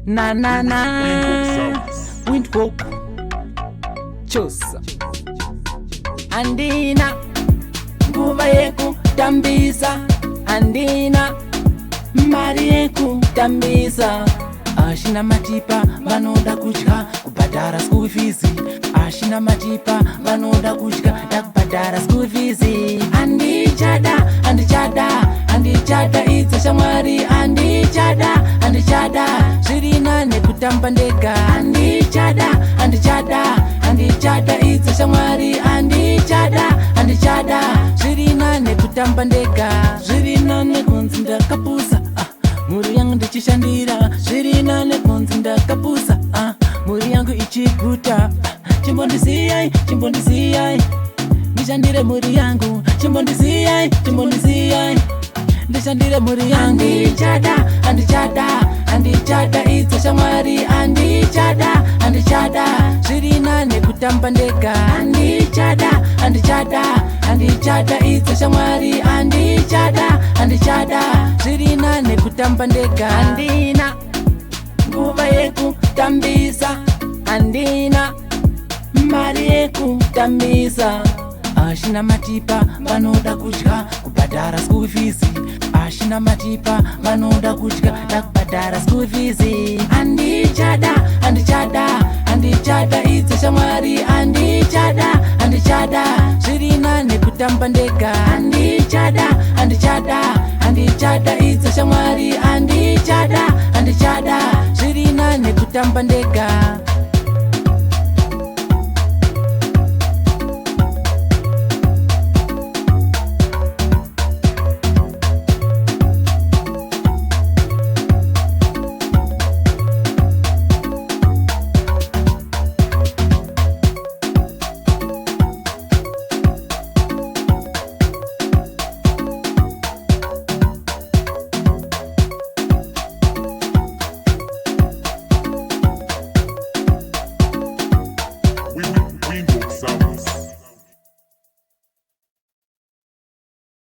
na na na Windhoek Chosa andina nguva yekutambisa andina mari yekutambisa ashina matipa vanoda kudya kubhadhara school fees ashina matipa vanoda kudya ndakubhadhara school fees andichada idza shamwari andichada zvirina nekutamba ndega andichada idza shamwari andichada zvirina nekutamba ndega zvirina nekunzi ndakapusa muri yangu ndichishandira zvirina nekunzi ndakapusa muri yangu ichiguta chimbondisiyai ndishandire muri yangu chimbondisiyai ndishandire muri yangu andichada idza shamwari andichada zvirina nekutamba ndega andichada idza shamwari andichada zvirina nekutamba ndega andina nguva yekutambisa andina mari yekutambisa ashina matipa vanoda kudya kubhadhara school fees ashina matipa vanoda kudya ndakubhadhara school fees andichada idza shamwari andichada zvirina nekutamba ndega andichada idza shamwari andichada zvirina nekutamba ndega